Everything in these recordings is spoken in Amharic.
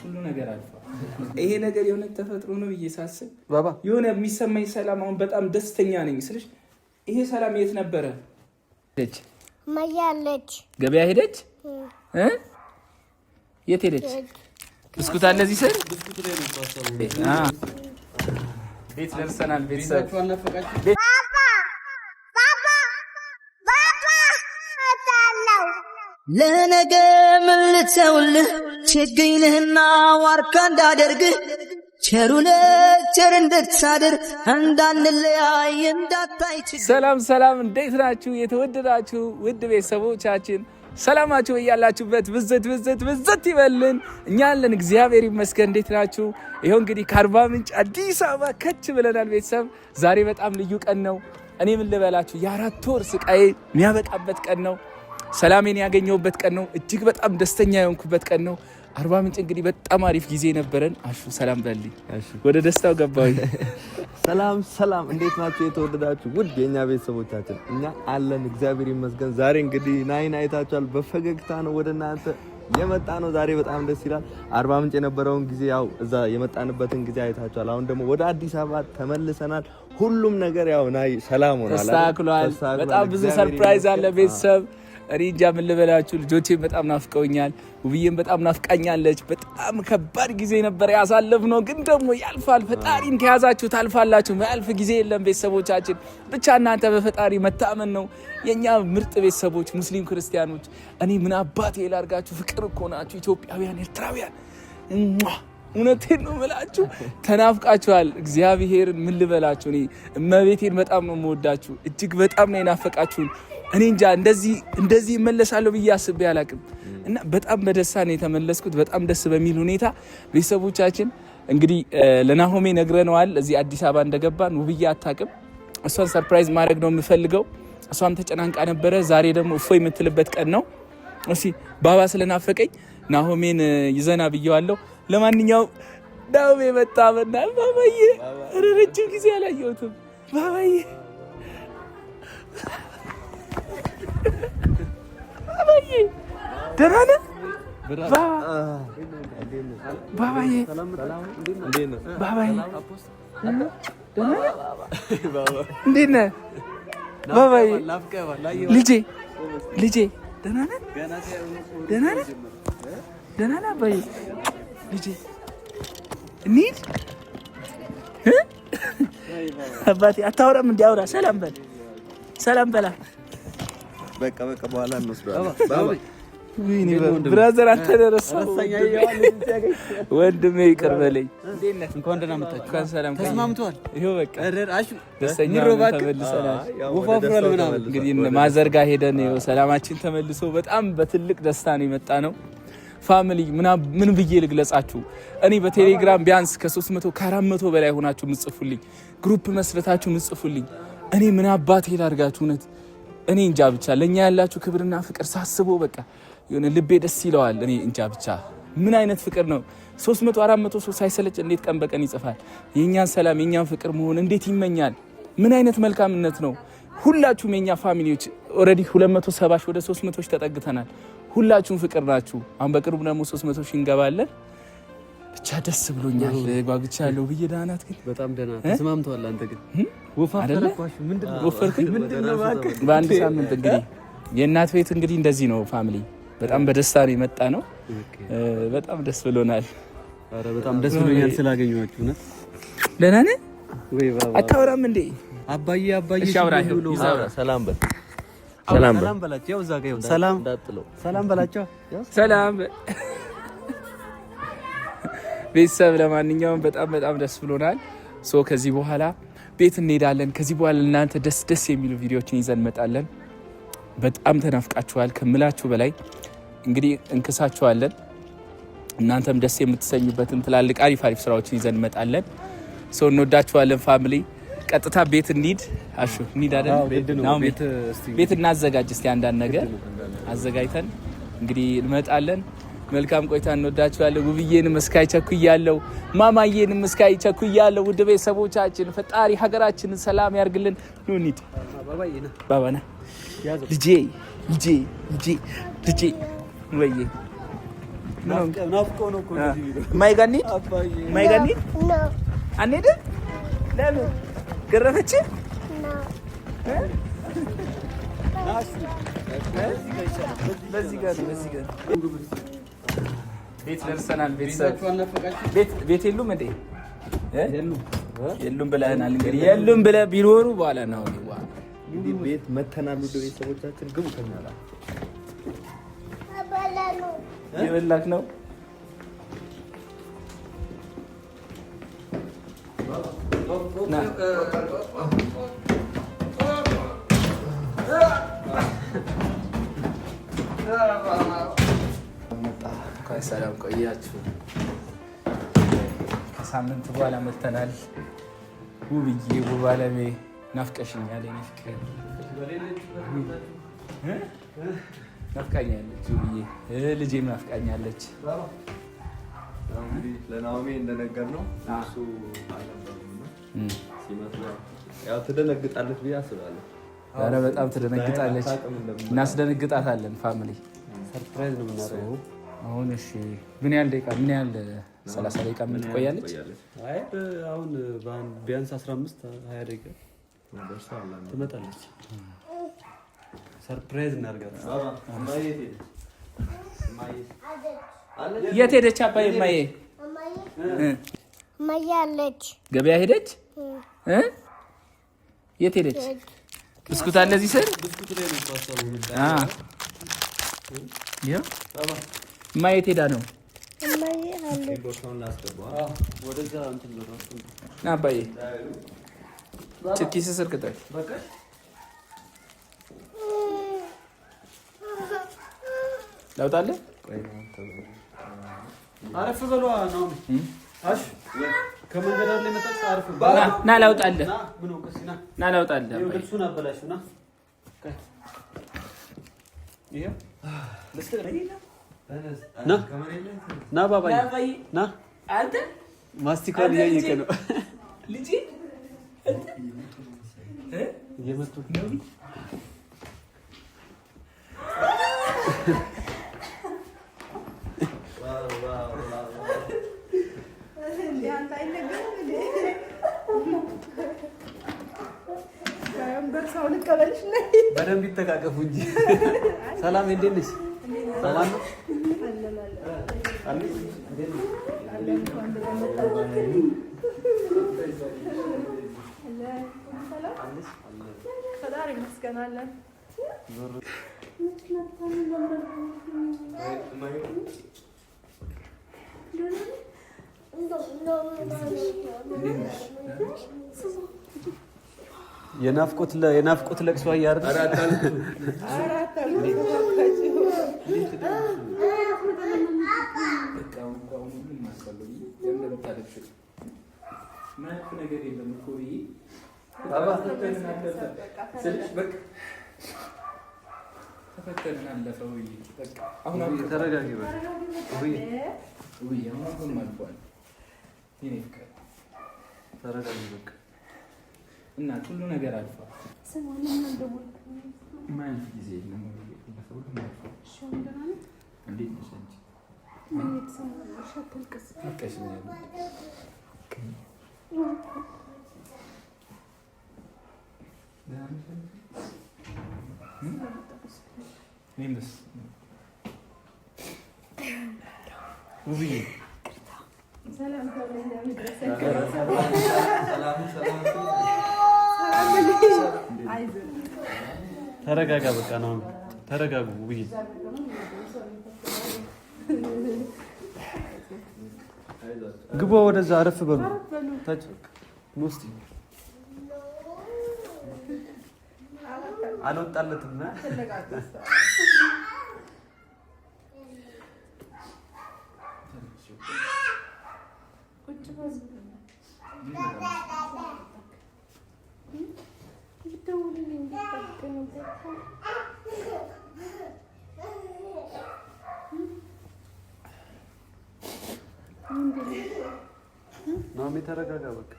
ሁሉ ነገር አልፏል። ይሄ ነገር የሆነ ተፈጥሮ ነው እየሳስብ ባባ የሆነ የሚሰማኝ ሰላም አሁን በጣም ደስተኛ ነኝ ስልሽ ይሄ ሰላም የት ነበረ? ማያለች ገበያ ሄደች የት ሄደች? ብስኩት አለ እዚህ ስር ቤት ደርሰናል። ቤተሰብ ለነገ ምን ልተውልህ ችግኝህና ዋርካ እንዳደርግህ ቸሩነ ቸር እንድትሳድር እንዳንለያይ እንዳታይ ችግር። ሰላም እንዴት ናችሁ? የተወደዳችሁ ውድ ቤተሰቦቻችን ሰላማችሁ በያላችሁበት ብዝት ይበልን። እኛ አለን እግዚአብሔር ይመስገን። እንዴት ናችሁ? ይኸው እንግዲህ ከአርባ ምንጭ አዲስ አበባ ከች ብለናል። ቤተሰብ ዛሬ በጣም ልዩ ቀን ነው። እኔ ምን ልበላችሁ የ4 ወር ስቃዬ የሚያበቃበት ቀን ነው። ሰላሜን ያገኘሁበት ቀን ነው። እጅግ በጣም ደስተኛ የሆንኩበት ቀን ነው። አርባ ምንጭ እንግዲህ በጣም አሪፍ ጊዜ ነበረን። አሹ ሰላም በልኝ። ወደ ደስታው ገባሁኝ። ሰላም እንዴት ናችሁ? የተወደዳችሁ ውድ የኛ ቤተሰቦቻችን እኛ አለን እግዚአብሔር ይመስገን። ዛሬ እንግዲህ ናይን አይታችኋል። በፈገግታ ነው ወደ እናንተ የመጣ ነው። ዛሬ በጣም ደስ ይላል። አርባ ምንጭ የነበረውን ጊዜ ያው እዛ የመጣንበትን ጊዜ አይታችኋል። አሁን ደግሞ ወደ አዲስ አበባ ተመልሰናል። ሁሉም ነገር ያው ናይ ሰላም ሆኗል። ተስተካክሏል። በጣም ብዙ ሰርፕራይዝ አለ ቤተሰብ። እኔ እንጃ ምን ልበላችሁ። ልጆቼም በጣም ናፍቀውኛል። ውብዬም በጣም ናፍቃኛለች። በጣም ከባድ ጊዜ ነበር ያሳለፍነው፣ ግን ደግሞ ያልፋል። ፈጣሪን ከያዛችሁ ታልፋላችሁ። ማያልፍ ጊዜ የለም ቤተሰቦቻችን። ብቻ እናንተ በፈጣሪ መታመን ነው። የኛ ምርጥ ቤተሰቦች ሙስሊም ክርስቲያኖች፣ እኔ ምን አባቴ ላርጋችሁ። ፍቅር እኮ ናችሁ ኢትዮጵያውያን፣ ኤርትራውያን። እውነቴን ነው የምላችሁ፣ ተናፍቃችኋል። እግዚአብሔርን ምን ልበላችሁ። እኔ እመቤቴን በጣም ነው የምወዳችሁ። እጅግ በጣም ነው የናፈቃችሁን። እኔ እንጃ እንደዚህ እመለሳለሁ ብዬ አስቤ አላቅም እና በጣም በደስታ ነው የተመለስኩት። በጣም ደስ በሚል ሁኔታ ቤተሰቦቻችን እንግዲህ ለናሆሜ ነግረነዋል እዚህ አዲስ አበባ እንደገባን። ውብዬ አታውቅም። እሷን ሰርፕራይዝ ማድረግ ነው የምፈልገው። እሷም ተጨናንቃ ነበረ። ዛሬ ደግሞ እፎይ የምትልበት ቀን ነው። እሺ ባባ ስለናፈቀኝ ናሆሜን ይዘና ብየዋለሁ። ለማንኛውም ናሆሜ መጣ። በእናትህ ባባዬ፣ ረጅም ጊዜ አላየሁትም ባባዬ። ባባዬ ደህና ነህ? ባባዬ ባባዬ እንዴት ነህ? ባባዬ ልጄ ደህና ነህ? ደህና ነህ አባዬ? ልጄ እንሂድ። አባቴ አታወራም? እንዲያወራ ሰላም በላ። በቃ በኋላ እንወስደዋለን። ብራዘር አልተደረሰም። ወንድሜ ይቅር በለኝ። እንኳን ደህና መጣችሁ። እንኳን ሰላም ተስማምቷል። ይሄው በቃ አሹ ደስተኛ ተመልሰናል። ወፋፍሯል ምናምን እንግዲህ ማዘርጋ ሄደን ይሄው ሰላማችን ተመልሶ በጣም በትልቅ ደስታ ነው የመጣ ነው። ፋሚሊ ምን ብዬ ልግለጻችሁ? እኔ በቴሌግራም ቢያንስ ከ300 ከ400 በላይ ሆናችሁ ምጽፉልኝ፣ ግሩፕ መስረታችሁ ምጽፉልኝ። እኔ ምን አባቴ ላድርጋችሁ? እውነት እኔ እንጃ። ብቻ ለኛ ያላችሁ ክብርና ፍቅር ሳስበው በቃ የሆነ ልቤ ደስ ይለዋል። እኔ እንጃ ብቻ ምን አይነት ፍቅር ነው። 300 400 ሰው ሳይሰለች እንዴት ቀን በቀን ይጽፋል? የኛን ሰላም የኛን ፍቅር መሆን እንዴት ይመኛል? ምን አይነት መልካምነት ነው። ሁላችሁም የኛ ፋሚሊዎች ኦሬዲ 270 ወደ 300 ተጠግተናል። ሁላችሁም ፍቅር ናችሁ። አሁን በቅርቡ ደግሞ 300 ሺህ እንገባለን። ብቻ ደስ ብሎኛል። ጓጉቻለሁ ብዬ ዳናት ግን በጣም ደህና ተስማምተዋል። አንተ ግን ወፋፈርኳሽ ምንድነው በአንድ ሳምንት እንግዲህ የእናት ቤት እንግዲህ እንደዚህ ነው ፋሚሊ። በጣም በደስታ ነው የመጣ ነው። በጣም ደስ ብሎናል። አረ በጣም ደስ ብሎኛል ስላገኘኋችሁ ነው። ደህና ነህ ወይ ባባ? አታወራም እንዴ? አባዬ ሰላም በላቸው። ያው እዛ ጋር ይሁን። ሰላም በላቸው። ሰላም ቤተሰብ። ለማንኛውም በጣም ደስ ብሎናል። ከዚህ በኋላ ቤት እንሄዳለን። ከዚህ በኋላ እናንተ ደስ የሚሉ ቪዲዮዎችን ይዘን እንመጣለን። በጣም ተናፍቃችኋል ከምላችሁ በላይ። እንግዲህ እንክሳችኋለን። እናንተም ደስ የምትሰኙበትን ትላልቅ አሪፍ ስራዎችን ይዘን እንመጣለን። ሰው እንወዳችኋለን ፋሚሊ። ቀጥታ ቤት እንሂድ። አሹ እንሂድ አይደል? ቤት እናዘጋጅ እስቲ አንዳንድ ነገር አዘጋጅተን እንግዲህ እንመጣለን። መልካም ቆይታ። እንወዳችኋለን። ውብዬንም እስካይ ቸኩያለሁ፣ ማማዬንም እስካይ ቸኩያለሁ። ውድ ቤተሰቦቻችን ፈጣሪ ሀገራችንን ሰላም ያርግልን። ኑ እንሂድ። ባባና ልጄ ወይዬ ማይጋኒ አንሄድም? ለምን ገረፈች? በዚህ ጋር ቤት ደርሰናል። ቤት የሉም እንዴ? የሉም ብለህናል። እንግዲህ የሉም ብለህ ቢኖሩ በኋላ ነው እንግዲህ ቤት መተናል። ውድ ቤተሰቦቻችን ግቡ ከኛላ የበላክ ነው። ሰላም ቆያችሁ። ከሳምንት በኋላ መተናል። ውብዬ ውብ አለሜ ናፍቀሽኛል። የኔ ፍቅር ናፍቃኛለች። ውብዬ ልጄም ናፍቃኛለች። ለናኦሚ እንደነገርነው እሱ ሲመጣ ያው ትደነግጣለች ብዬ አስባለሁ። ኧረ በጣም ትደነግጣለች። እናስደነግጣታለን። ፋሚሊ ሰርፕራይዝ ነው የምናደርገው አሁን። እሺ ምን ያህል ደቂቃ? ምን ያህል 30 ደቂቃ ምን ትቆያለች? አይ አሁን ቢያንስ 15-20 ደቂቃ ትመጣለች። ሰርፕራይዝ እናደርጋለን። የት ሄደች አባዬ? ማዬ ማያለች ገበያ ሄደች። የት ሄደች? ብስኩት አለ እዚህ ስር። ማዬ የት ሄዳ ነው? ና አባዬ ኪስ ስር ቅጠል ላውጣልህ። አረፍ በሏ ነው። አሽ ከመንገድ ላይ መጣች። አረፍ ና ላውጣልህ። ና ላውጣልህ። እሱን አበላሽና ይሄ ና ባባዬ ና። አንተ ማስቲካውን እያየቀ ነው ልጄ እየመጡ ነው። በደንብ ይተቃቀፉ እንጂ። ሰላም እንዴት ነሽ? ሰላም ነው። የናፍቆት ለቅሶ አያርድ እና ሁሉ ነገር አልፏል። ማን ጊዜ ነው ተረጋጋ። በቃ ነው ተረጋጉ። ውይ ግባ፣ ወደዛ አረፍ በሉ። ታች ሙስቲ አልወጣለትም እና ናሚ ተረጋጋ በቃ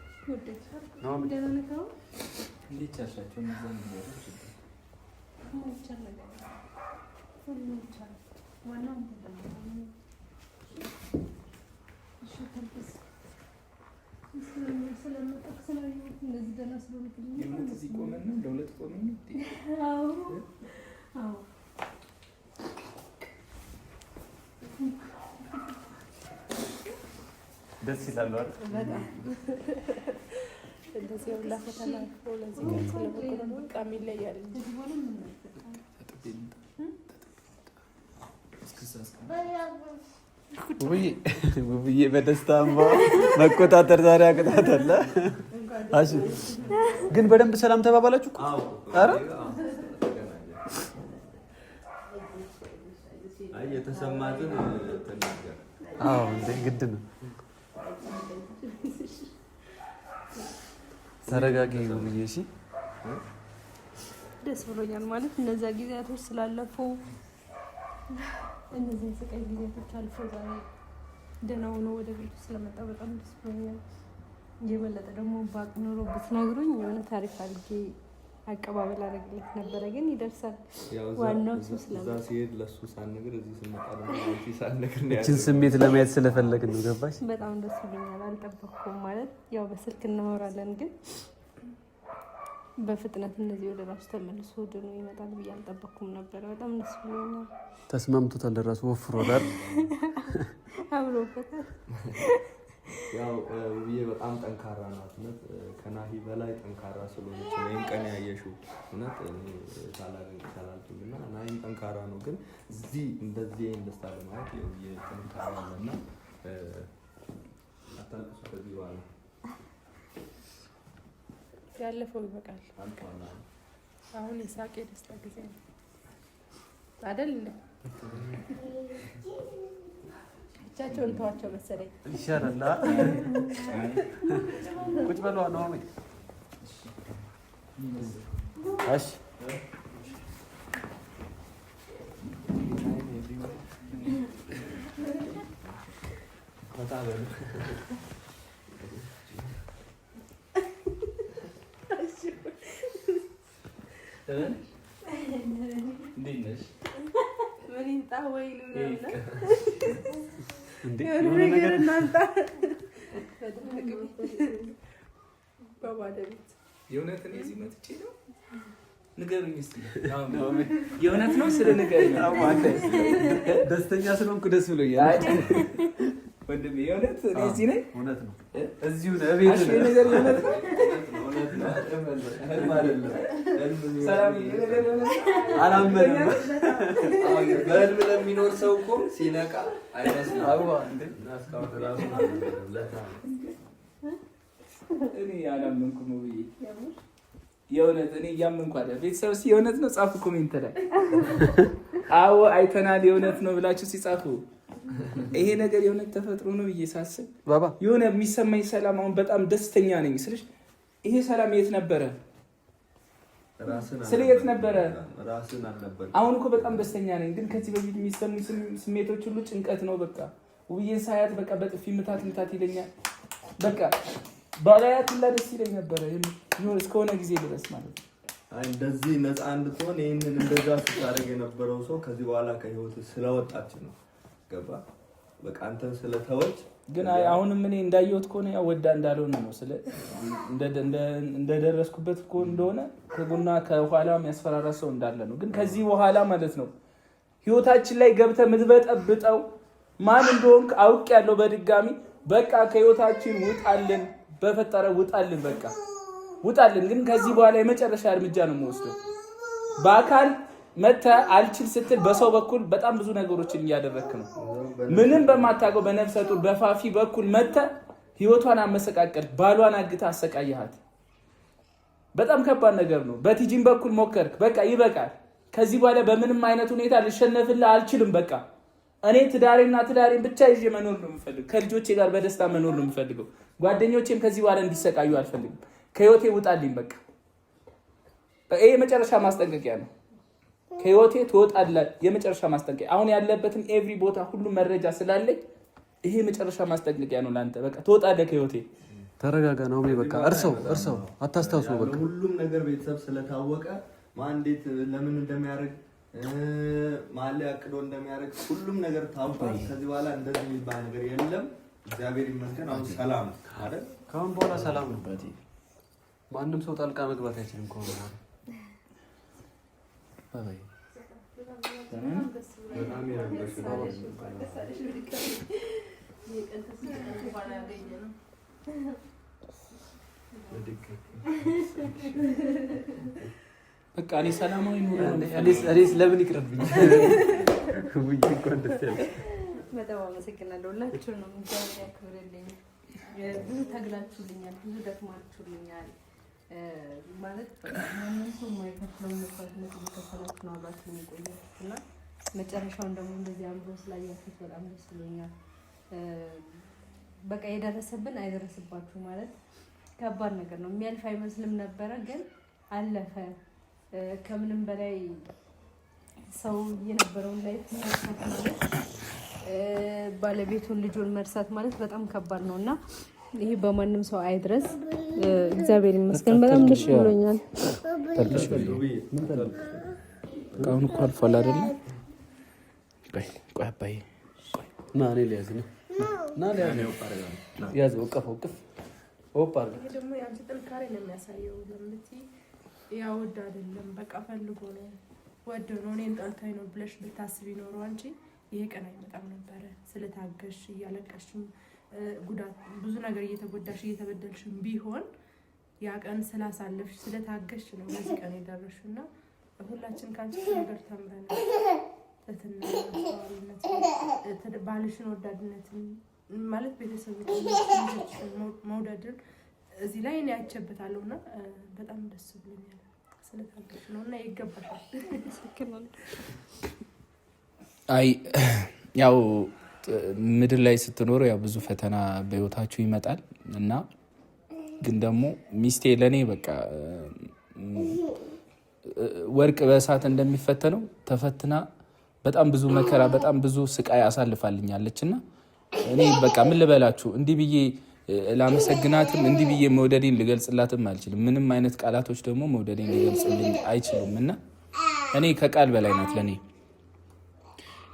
ናሚ እንዴት ቻልሻቸው እነዛን ነገሮች ደስ ይላል አይደል? በጣም እንደዚህ ሁላ ፈተና ለዚህ ጋር ስለበቀለ በቃ ይለያል እንጂ ውብዬ በደስታ መቆጣጠር ዛሬ አቅጣታለ። እሺ ግን በደንብ ሰላም ተባባላችሁ? አረ አይ የተሰማትን ተናገር። አዎ እንደ ግድ ነው። ተረጋጊ ውብዬ። እሺ ደስ ብሎኛል ማለት እነዛ ጊዜያቶች ስላለፉ እነዚህ ስቃይ ጊዜያቶች አልፎ ዛሬ ደህና ሆኖ ወደ ቤቱ ስለመጣ በጣም ደስ ብሎኛል። የበለጠ ደግሞ ባቅ ኖሮ ብትነግሩኝ የሆነ ታሪክ አድርጌ አቀባበል አደረግለት ነበረ፣ ግን ይደርሳል። ዋናው እሱ ስለመጣ እዛ ሲሄድ ለእሱ ሳልነግር እዚህ ስንመጣ ደግሞ አንቺ ሳልነግር ነው እችን ስሜት ለማየት ስለፈለግን ነው። ገባሽ? በጣም ደስ ብሎኛል። አልጠበቅኩም ማለት ያው በስልክ እናወራለን፣ ግን በፍጥነት እንደዚህ ወደ ራሱ ተመልሶ ድኖ ይመጣል ብዬ አልጠበቅኩም ነበረ። በጣም ደስ ብሎኛል። ተስማምቶታል። ለራሱ ወፍሮታል፣ አምሮበታል። ያው ውብዬ በጣም ጠንካራ ናት። እውነት ከናሂ በላይ ጠንካራ ስለሆነች ወይም ቀን ያየሽው እውነት ሳላልኩኝና ናሂም ጠንካራ ነው። ግን እዚህ እንደዚህ ደስታ ለማለት የውብዬ ጠንካራ አለና አታልቅሱ። ከዚህ በኋላ ያለፈው ይበቃል። አሁን የሳቅ የደስታ ጊዜ ነው አይደል? እንደ ብቻቸውን ተዋቸው መሰለኝ ይሻላል። ቁጭ በሉ ነው። እሺ እንዴት ነሽ? ምን ይምጣ ወይ የእውነት እኔ እዚህ መጥቼ ነው? ንገሩኝ እስኪ። የእውነት ነው ስለ ንገሩኝ። ደስተኛ ስለሆንኩ ደስ ብሎኛል ወንድሜ። የእውነት እኔ እዚህ ነኝ? እውነት ነው። እዚሁ ነው ቤት ነው ነገር የእውነት ነው። አላመንም። በህልም ለሚኖር ሰው እኮ ሲነቃ እኔ አላመንኩም ብዬ የእውነት እኔ እያመንኩ አይደል። ቤተሰብ እስኪ የእውነት ነው ጻፉ ኮሜንት ላይ። አዎ አይተናል የእውነት ነው ብላችሁ ሲጻፉ ይሄ ነገር የእውነት ተፈጥሮ ነው ብዬ ሳስብ የሆነ የሚሰማኝ ሰላም፣ አሁን በጣም ደስተኛ ነኝ ስልሽ ይሄ ሰላም የት ነበረ? ስለ የት ነበረ? አሁን እኮ በጣም ደስተኛ ነኝ፣ ግን ከዚህ በፊት የሚሰሙ ስሜቶች ሁሉ ጭንቀት ነው። በቃ ውብዬን ሳያት በቃ በጥፊ ምታት ይለኛል። በቃ ባላያት ሁላ ደስ ይለኝ ነበረ እስከሆነ ጊዜ ድረስ ማለት ነው። እንደዚህ ነፃ እንድትሆን ይህንን እንደዛ ስታደርግ የነበረው ሰው ከዚህ በኋላ ከህይወት ስለወጣች ነው። ገባ? በቃ አንተን ስለተወች። ግን አሁንም እኔ እንዳየሁት ከሆነ ያው ወዳ እንዳልሆነ ነው። ስለ እንደደረስኩበት እኮ እንደሆነ ከጎና ከኋላ የሚያስፈራራ ሰው እንዳለ ነው። ግን ከዚህ በኋላ ማለት ነው ህይወታችን ላይ ገብተህ የምትበጠብጠው ማን እንደሆንክ አውቄያለሁ። በድጋሚ በቃ ከህይወታችን ውጣልን፣ በፈጠረ ውጣልን፣ በቃ ውጣልን። ግን ከዚህ በኋላ የመጨረሻ እርምጃ ነው የምወስደው። በአካል መተህ አልችል ስትል በሰው በኩል በጣም ብዙ ነገሮችን እያደረክ ነው። ምንም በማታውቀው በነፍሰ ጡር በፋፊ በኩል መተህ ህይወቷን አመሰቃቀል፣ ባሏን አግተህ አሰቃየሃት። በጣም ከባድ ነገር ነው። በቲጂን በኩል ሞከርክ፣ በቃ ይበቃል። ከዚህ በኋላ በምንም አይነት ሁኔታ ልሸነፍልህ አልችልም። በቃ እኔ ትዳሬና ትዳሬን ብቻ ይዤ መኖር ነው የምፈልገው። ከልጆቼ ጋር በደስታ መኖር ነው የምፈልገው። ጓደኞቼም ከዚህ በኋላ እንዲሰቃዩ አልፈልግም። ከህይወቴ ውጣልኝ። በቃ ይሄ የመጨረሻ ማስጠንቀቂያ ነው። ከህይወቴ ትወጣለህ። የመጨረሻ ማስጠንቀቂያ። አሁን ያለበትን ኤቭሪ ቦታ ሁሉ መረጃ ስላለኝ ይሄ የመጨረሻ ማስጠንቀቂያ ነው ላንተ። በቃ ትወጣለህ ከህይወቴ። ተረጋጋ ነው። በቃ እርሰው አታስታውሰው። በቃ ሁሉም ነገር ቤተሰብ ስለታወቀ ማን እንዴት ለምን እንደሚያደርግ ማን ላይ አቅዶ እንደሚያደርግ ሁሉም ነገር ታውቋል። ከዚህ በኋላ እንደዚህ የሚባል ነገር የለም። እግዚአብሔር ይመስገን አሁን ሰላም አይደል? ከአሁን በኋላ ሰላም ነው። ማንም ሰው ጣልቃ መግባት አይችልም። ከሆነ ባይ በቃ እኔ ሰላማዊ ኑሮ እኔስ ለምን ይቅርብኝ? በጣም አመሰግናለሁ። ሁላችሁንም እግዚአብሔር ያክብርልኝ። ብዙ ተግላችሁልኛል፣ ብዙ ደክማችሁልኛል። ማለት ማንም ሰው የማይከፍለው መስዋዕትነት እየከፈላችሁ ነው አብራችሁ የቆያችሁት እና መጨረሻውን ደግሞ እንደዚህ አምሮ ስላያችሁት በጣም ደስ ብሎኛል። በቃ የደረሰብን አይደረስባችሁ ማለት ከባድ ነገር ነው። የሚያልፍ አይመስልም ነበረ፣ ግን አለፈ። ከምንም በላይ ሰው የነበረውን ላይፍ መርሳት ማለት ባለቤቱን ልጁን መርሳት ማለት በጣም ከባድ ነው እና ይሄ በማንም ሰው አይድረስ። እግዚአብሔር ይመስገን በጣም ደስ ብሎኛል። አሁን እኮ አልፏል አይደል? ቆይ አባዬ ና እኔ ሊያዝ ነው ና ሊያዝ ነው ያዝ ወቀፍ ኦፓር ደግሞ ያንተ ጥንካሬ ነው የሚያሳየው። ለምትይ ያው ወድ አይደለም በቃ ፈልጎ ነው ወድ ነው እኔን ጠልታኝ ነው ብለሽ ብታስቢ ኖሮ አንቺ ይሄ ቀን አይመጣም ነበረ። ስለታገሽ እያለቀሽም ጉዳት ብዙ ነገር እየተጎዳሽ እየተበደልሽም ቢሆን ያ ቀን ስላሳለፍሽ ስለታገሽ ነው ለዚህ ቀን የደረሽውና ሁላችን ካንቺ ነገር ተምረናል። ተተና ባልሽን ወዳድነትን ማለት ቤተሰቦችን መውደድን እዚህ ላይ እኔ አይቼበታለሁና በጣም ደስ ብሎኛል። ስለታገሽ ነውና ይገባሻል። አይ ያው ምድር ላይ ስትኖር ያው ብዙ ፈተና በህይወታችሁ ይመጣል እና ግን ደግሞ ሚስቴ ለኔ በቃ ወርቅ በእሳት እንደሚፈተነው ተፈትና በጣም ብዙ መከራ በጣም ብዙ ስቃይ አሳልፋልኛለችና እኔ በቃ ምን ልበላችሁ እንዲህ ብዬ ላመሰግናትም እንዲህ ብዬ መውደዴን ልገልጽላትም አልችልም። ምንም አይነት ቃላቶች ደግሞ መውደዴን ሊገልጹልኝ አይችሉም እና እኔ ከቃል በላይ ናት ለኔ።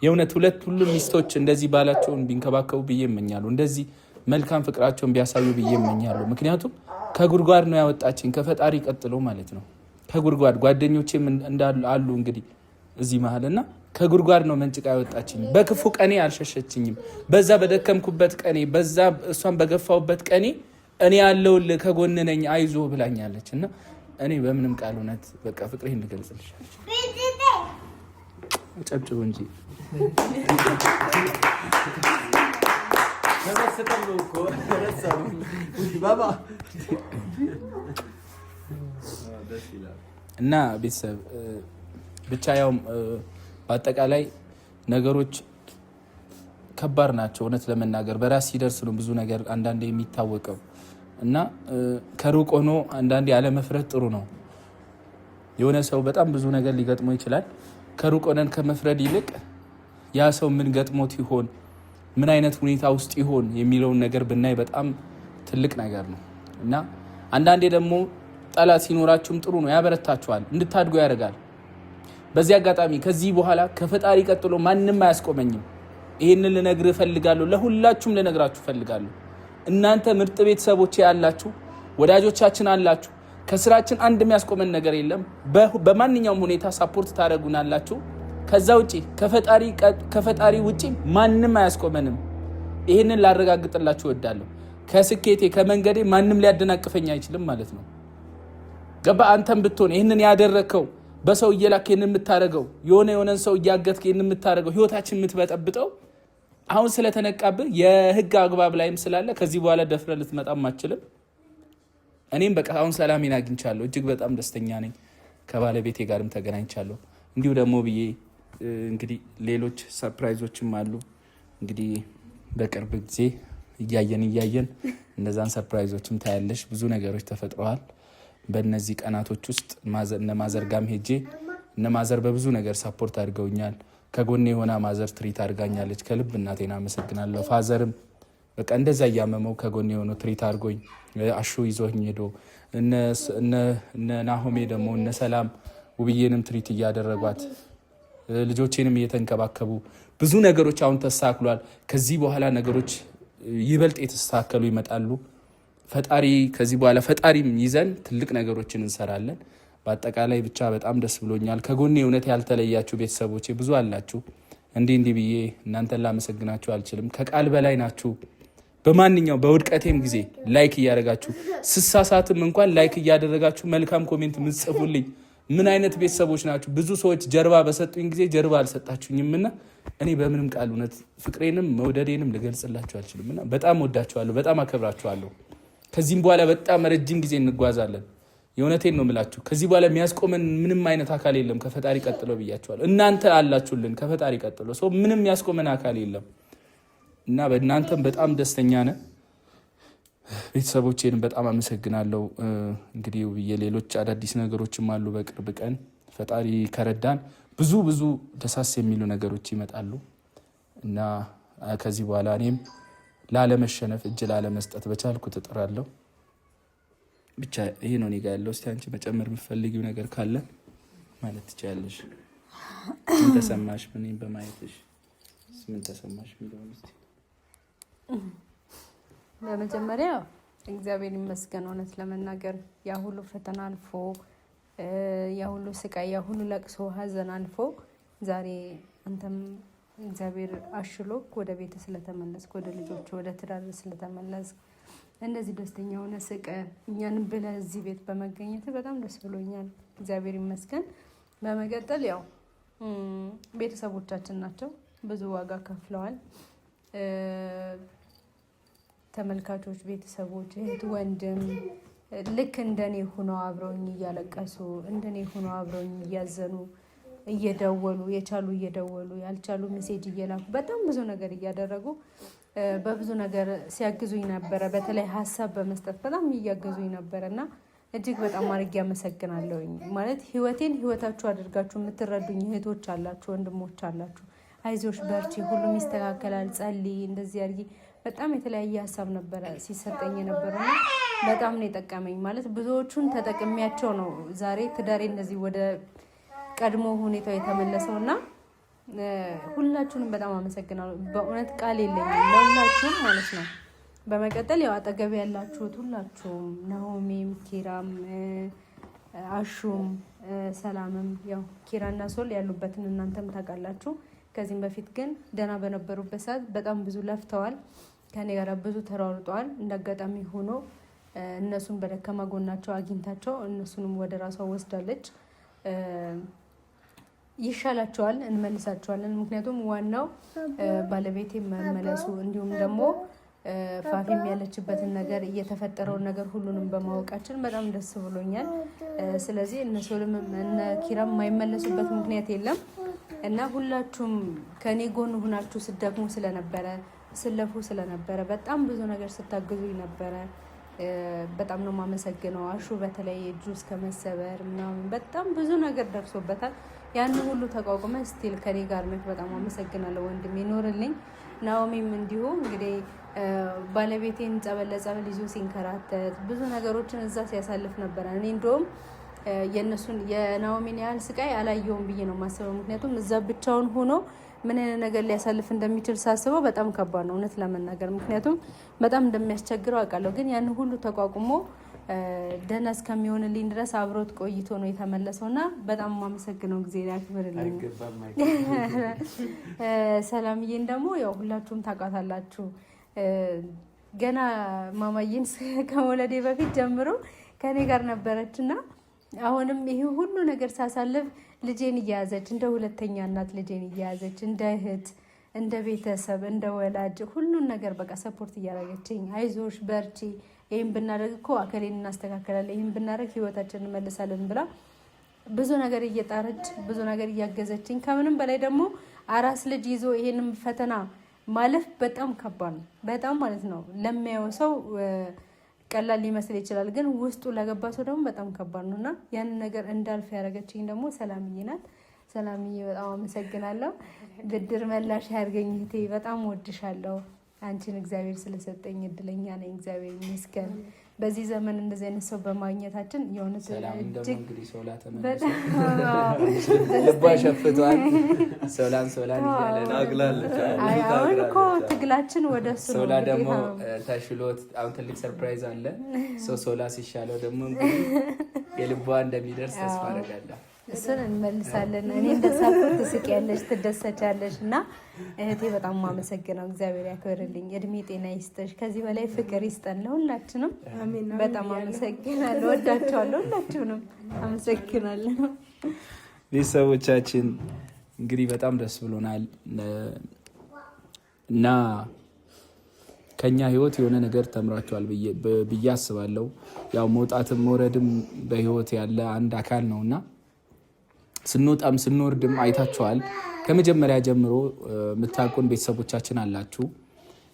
የእውነት ሁሉም ሚስቶች እንደዚህ ባላቸውን ቢንከባከቡ ብዬ እመኛለሁ። እንደዚህ መልካም ፍቅራቸውን ቢያሳዩ ብዬ እመኛለሁ። ምክንያቱም ከጉድጓድ ነው ያወጣችኝ ከፈጣሪ ቀጥሎ ማለት ነው። ከጉድጓድ ጓደኞቼም እንዳሉ አሉ እንግዲህ እዚህ መሀልና ከጉድጓድ ነው መንጭቃ ያወጣችኝ። በክፉ ቀኔ አልሸሸችኝም። በዛ በደከምኩበት ቀኔ በዛ እሷን በገፋውበት ቀኔ እኔ ያለሁልህ ከጎን ነኝ አይዞ ብላኛለች እና እኔ በምንም ቃል እውነት በቃ ፍቅሬን ልገልጽልሽ ጨብጭቡ እንጂ እና ቤተሰብ ብቻ ያው በአጠቃላይ ነገሮች ከባድ ናቸው። እውነት ለመናገር በራስ ሲደርስ ነው ብዙ ነገር አንዳንዴ የሚታወቀው እና ከሩቅ ሆኖ አንዳንዴ አለመፍረድ ጥሩ ነው። የሆነ ሰው በጣም ብዙ ነገር ሊገጥመው ይችላል። ከሩቅ ሆነን ከመፍረድ ይልቅ ያ ሰው ምን ገጥሞት ይሆን ምን አይነት ሁኔታ ውስጥ ይሆን የሚለውን ነገር ብናይ በጣም ትልቅ ነገር ነው እና አንዳንዴ ደግሞ ጠላት ሲኖራችሁም ጥሩ ነው፣ ያበረታችኋል፣ እንድታድጉ ያደርጋል። በዚህ አጋጣሚ ከዚህ በኋላ ከፈጣሪ ቀጥሎ ማንም አያስቆመኝም። ይሄንን ልነግርህ እፈልጋለሁ፣ ለሁላችሁም ልነግራችሁ እፈልጋለሁ። እናንተ ምርጥ ቤተሰቦቼ ያላችሁ ወዳጆቻችን አላችሁ። ከስራችን አንድ የሚያስቆመን ነገር የለም። በማንኛውም ሁኔታ ሳፖርት ታደርጉናላችሁ። ከዛ ውጪ ከፈጣሪ ውጪ ማንም አያስቆመንም። ይሄንን ላረጋግጥላችሁ እወዳለሁ። ከስኬቴ ከመንገዴ ማንም ሊያደናቅፈኝ አይችልም ማለት ነው። ገባ? አንተም ብትሆን ይሄንን ያደረከው በሰው እየላክ ይሄንን የምታረገው የሆነን ሰው እያገትክ ይሄንን የምታረገው ህይወታችን የምትበጠብጠው አሁን ስለተነቃብህ የህግ አግባብ ላይም ስላለ ከዚህ በኋላ ደፍረ ልትመጣም አትችልም። እኔም በቃ አሁን ሰላሜን አግኝቻለሁ። እጅግ በጣም ደስተኛ ነኝ። ከባለቤቴ ጋርም ተገናኝቻለሁ። እንዲሁ ደግሞ ብዬ እንግዲህ ሌሎች ሰርፕራይዞችም አሉ። እንግዲህ በቅርብ ጊዜ እያየን እነዛን ሰርፕራይዞችም ታያለሽ። ብዙ ነገሮች ተፈጥረዋል በእነዚህ ቀናቶች ውስጥ። እነ ማዘር ጋም ሄጄ እነ ማዘር በብዙ ነገር ሳፖርት አድርገውኛል። ከጎኔ የሆነ ማዘር ትሪት አድርጋኛለች። ከልብ እናቴን አመሰግናለሁ። ፋዘርም በቃ እንደዛ እያመመው ከጎኔ የሆነ ትሪት አድርጎኝ አሹ ይዞኝ ሄዶ እነ ናሆሜ ደግሞ እነ ሰላም ውብዬንም ትሪት እያደረጓት ልጆቼንም እየተንከባከቡ ብዙ ነገሮች አሁን ተስተካክሏል። ከዚህ በኋላ ነገሮች ይበልጥ የተስተካከሉ ይመጣሉ። ፈጣሪ ከዚህ በኋላ ፈጣሪም ይዘን ትልቅ ነገሮችን እንሰራለን። በአጠቃላይ ብቻ በጣም ደስ ብሎኛል። ከጎኔ እውነት ያልተለያችሁ ቤተሰቦቼ ብዙ አላችሁ። እንዲህ ብዬ እናንተን ላመሰግናችሁ አልችልም። ከቃል በላይ ናችሁ። በማንኛው በውድቀቴም ጊዜ ላይክ እያደረጋችሁ ስሳሳትም እንኳን ላይክ እያደረጋችሁ መልካም ኮሜንት ምጽፉልኝ ምን አይነት ቤተሰቦች ናችሁ። ብዙ ሰዎች ጀርባ በሰጡኝ ጊዜ ጀርባ አልሰጣችሁኝምና እኔ በምንም ቃል እውነት ፍቅሬንም መውደዴንም ልገልጽላችሁ አልችልምና በጣም ወዳችኋለሁ፣ በጣም አከብራችኋለሁ። ከዚህም በኋላ በጣም ረጅም ጊዜ እንጓዛለን። የእውነቴን ነው የምላችሁ። ከዚህ በኋላ የሚያስቆመን ምንም አይነት አካል የለም ከፈጣሪ ቀጥሎ ብያችኋለሁ። እናንተ አላችሁልን ከፈጣሪ ቀጥሎ ሰው ምንም የሚያስቆመን አካል የለም እና በእናንተም በጣም ደስተኛ ነን። ቤተሰቦቼንም በጣም አመሰግናለሁ። እንግዲህ የሌሎች አዳዲስ ነገሮችም አሉ። በቅርብ ቀን ፈጣሪ ከረዳን ብዙ ደሳስ የሚሉ ነገሮች ይመጣሉ እና ከዚህ በኋላ እኔም ላለመሸነፍ እጅ ላለመስጠት በቻልኩት እጥራለሁ። ብቻ ይሄ ነው እኔ ጋ ያለው። እስቲ አንቺ መጨመር የምትፈልጊው ነገር ካለ ማለት ትችያለሽ። ምን ተሰማሽ? ምን በማየትሽ ምን ተሰማሽ? በመጀመሪያ እግዚአብሔር ይመስገን። እውነት ለመናገር ያ ሁሉ ፈተና አልፎ ያ ሁሉ ስቃይ፣ ያ ሁሉ ለቅሶ፣ ሀዘን አልፎ ዛሬ አንተም እግዚአብሔር አሽሎክ ወደ ቤት ስለተመለስክ፣ ወደ ልጆች ወደ ትዳር ስለተመለስክ፣ እንደዚህ ደስተኛ ሆነ ስቀ እኛንም ብለህ እዚህ ቤት በመገኘት በጣም ደስ ብሎኛል። እግዚአብሔር ይመስገን። በመቀጠል ያው ቤተሰቦቻችን ናቸው፣ ብዙ ዋጋ ከፍለዋል። ተመልካቾች፣ ቤተሰቦች፣ እህት፣ ወንድም ልክ እንደኔ ሆነው አብረውኝ እያለቀሱ እንደኔ ሆነው አብረውኝ እያዘኑ እየደወሉ የቻሉ እየደወሉ ያልቻሉ ሜሴጅ እየላኩ በጣም ብዙ ነገር እያደረጉ በብዙ ነገር ሲያግዙኝ ነበረ። በተለይ ሀሳብ በመስጠት በጣም እያገዙኝ ነበረ እና እጅግ በጣም አድርጌ አመሰግናለሁኝ። ማለት ህይወቴን ህይወታችሁ አድርጋችሁ የምትረዱኝ እህቶች አላችሁ፣ ወንድሞች አላችሁ። አይዞሽ በርቺ፣ ሁሉም ይስተካከላል፣ ጸልይ፣ እንደዚህ አድርጊ። በጣም የተለያየ ሀሳብ ነበረ ሲሰጠኝ የነበረው እና በጣም ነው የጠቀመኝ። ማለት ብዙዎቹን ተጠቅሚያቸው ነው ዛሬ ትዳሬ እንደዚህ ወደ ቀድሞ ሁኔታው የተመለሰው እና ሁላችሁንም በጣም አመሰግናለሁ። በእውነት ቃል የለኝም ለሁላችሁም ማለት ነው። በመቀጠል ያው አጠገብ ያላችሁት ሁላችሁም ናሆሜም፣ ኪራም፣ አሹም፣ ሰላምም ያው ኪራና ሶል ያሉበትን እናንተም ታውቃላችሁ። ከዚህም በፊት ግን ደህና በነበሩበት ሰዓት በጣም ብዙ ለፍተዋል፣ ከኔ ጋር ብዙ ተሯሩጠዋል። እንዳጋጣሚ ሆኖ እነሱን በደካማ ጎናቸው አግኝታቸው እነሱንም ወደ ራሷ ወስዳለች። ይሻላቸዋል፣ እንመልሳቸዋለን። ምክንያቱም ዋናው ባለቤቴ መመለሱ እንዲሁም ደግሞ ፋፊም ያለችበትን ነገር እየተፈጠረውን ነገር ሁሉንም በማወቃችን በጣም ደስ ብሎኛል። ስለዚህ እነሱንም እነ ኪራም የማይመለሱበት ምክንያት የለም እና ሁላችሁም ከኔ ጎን ሆናችሁ ስትደክሙ ስለነበረ ስለፉ ስለነበረ በጣም ብዙ ነገር ስታግዙኝ ነበረ። በጣም ነው የማመሰግነው። አሹ በተለይ እጁ እስከ መሰበር ምናምን በጣም ብዙ ነገር ደርሶበታል። ያን ሁሉ ተቋቁመ ስቲል ከኔ ጋር ነህ። በጣም አመሰግናለሁ ወንድም ይኖርልኝ። ናኦሚም እንዲሁ እንግዲህ ባለቤቴን ጸበል ለጸበል ይዞ ሲንከራተት ብዙ ነገሮችን እዛ ሲያሳልፍ ነበረ። እኔ እንደውም የእነሱን የናኦሚን ያህል ስቃይ አላየውም ብዬ ነው የማስበው። ምክንያቱም እዛ ብቻውን ሆኖ ምን አይነት ነገር ሊያሳልፍ እንደሚችል ሳስበው በጣም ከባድ ነው እውነት ለመናገር። ምክንያቱም በጣም እንደሚያስቸግረው አውቃለሁ። ግን ያን ሁሉ ተቋቁሞ ደህና እስከሚሆንልኝ ድረስ አብሮት ቆይቶ ነው የተመለሰው እና በጣም የማመሰግነው ጊዜ ያክብርልኝ። ሰላምዬን ደግሞ ያው ሁላችሁም ታውቃታላችሁ። ገና ማማዬን ከመውለዴ በፊት ጀምሮ ከኔ ጋር ነበረች እና አሁንም ይሄ ሁሉ ነገር ሳሳልፍ ልጄን እያያዘች እንደ ሁለተኛ እናት ልጄን እያያዘች እንደ እህት፣ እንደ ቤተሰብ፣ እንደ ወላጅ ሁሉን ነገር በቃ ሰፖርት እያደረገችኝ አይዞሽ በርቺ ይሄን ብናደርግ እኮ አከሌን እናስተካክላለን፣ ይሄን ብናደርግ ህይወታችንን እንመልሳለን ብላ ብዙ ነገር እየጣረች ብዙ ነገር እያገዘችኝ፣ ከምንም በላይ ደግሞ አራስ ልጅ ይዞ ይሄንን ፈተና ማለፍ በጣም ከባድ ነው። በጣም ማለት ነው ለሚያየው ሰው ቀላል ሊመስል ይችላል፣ ግን ውስጡ ለገባ ሰው ደግሞ በጣም ከባድ ነውና ያን ነገር እንዳልፍ ያደረገችኝ ደግሞ ሰላምዬ ናት። ሰላምዬ በጣም አመሰግናለሁ። ብድር መላሽ ያርገኝ እህቴ፣ በጣም ወድሻለሁ። አንቺን እግዚአብሔር ስለሰጠኝ እድለኛ ነኝ። እግዚአብሔር ይመስገን። በዚህ ዘመን እንደዚህ አይነት ሰው በማግኘታችን የሆነ ሰላም እንደሞ እንግዲህ ሶላ ተመለሰ ልባ ሸፍቷል። ሶላን ይያለ ናግላለች። አሁን እኮ ትግላችን ወደሱ ነው። ሶላ ደግሞ ታሽሎት አሁን ትልቅ ሰርፕራይዝ አለ። ሶላ ሲሻለው ደግሞ እንግዲህ የልቧ እንደሚደርስ ተስፋ አደርጋለሁ። እሱን እንመልሳለን። እኔ እንደሳፈር ትስቂያለሽ፣ ትደሰቻለሽ እና እህቴ በጣም ማመሰግነው። እግዚአብሔር ያክብርልኝ፣ እድሜ ጤና ይስጥሽ፣ ከዚህ በላይ ፍቅር ይስጠን ለሁላችንም። በጣም አመሰግናለሁ። ወዳችኋለሁ፣ ሁላችሁንም አመሰግናለሁ። ቤተሰቦቻችን እንግዲህ በጣም ደስ ብሎናል እና ከኛ ህይወት የሆነ ነገር ተምራችኋል ብዬ አስባለሁ። ያው መውጣትም መውረድም በህይወት ያለ አንድ አካል ነውና ስንወጣም ስንወርድም አይታችኋል። ከመጀመሪያ ጀምሮ የምታውቁን ቤተሰቦቻችን አላችሁ።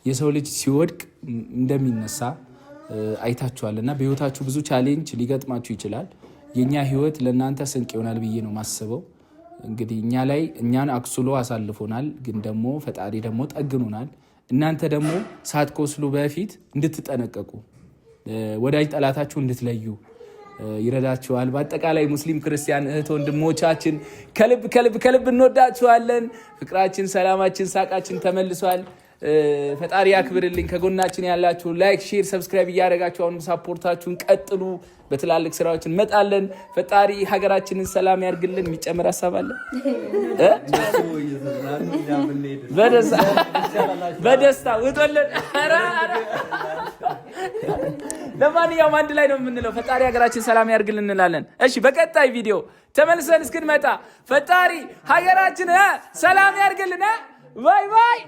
የሰው ልጅ ሲወድቅ እንደሚነሳ አይታችኋል እና በህይወታችሁ ብዙ ቻሌንጅ ሊገጥማችሁ ይችላል። የኛ ህይወት ለእናንተ ስንቅ ይሆናል ብዬ ነው ማስበው። እንግዲህ እኛን አክሱሎ አሳልፎናል፣ ግን ደግሞ ፈጣሪ ደግሞ ጠግኖናል። እናንተ ደግሞ ሳትቆስሉ በፊት እንድትጠነቀቁ፣ ወዳጅ ጠላታችሁ እንድትለዩ ይረዳችኋል። በአጠቃላይ ሙስሊም ክርስቲያን እህት ወንድሞቻችን ከልብ እንወዳችኋለን። ፍቅራችን፣ ሰላማችን፣ ሳቃችን ተመልሷል። ፈጣሪ ያክብርልኝ። ከጎናችን ያላችሁ ላይክ፣ ሼር፣ ሰብስክራይብ እያደረጋችሁ አሁንም ሳፖርታችሁን ቀጥሉ። በትላልቅ ስራዎች እንመጣለን። ፈጣሪ ሀገራችንን ሰላም ያርግልን። የሚጨምር ሀሳብ አለ? በደስታ ውጡልን። ለማንኛውም አንድ ላይ ነው የምንለው። ፈጣሪ ሀገራችን ሰላም ያርግልን እንላለን። እሺ፣ በቀጣይ ቪዲዮ ተመልሰን እስክንመጣ ፈጣሪ ሀገራችን ሰላም ያርግልን። ባይ ባይ።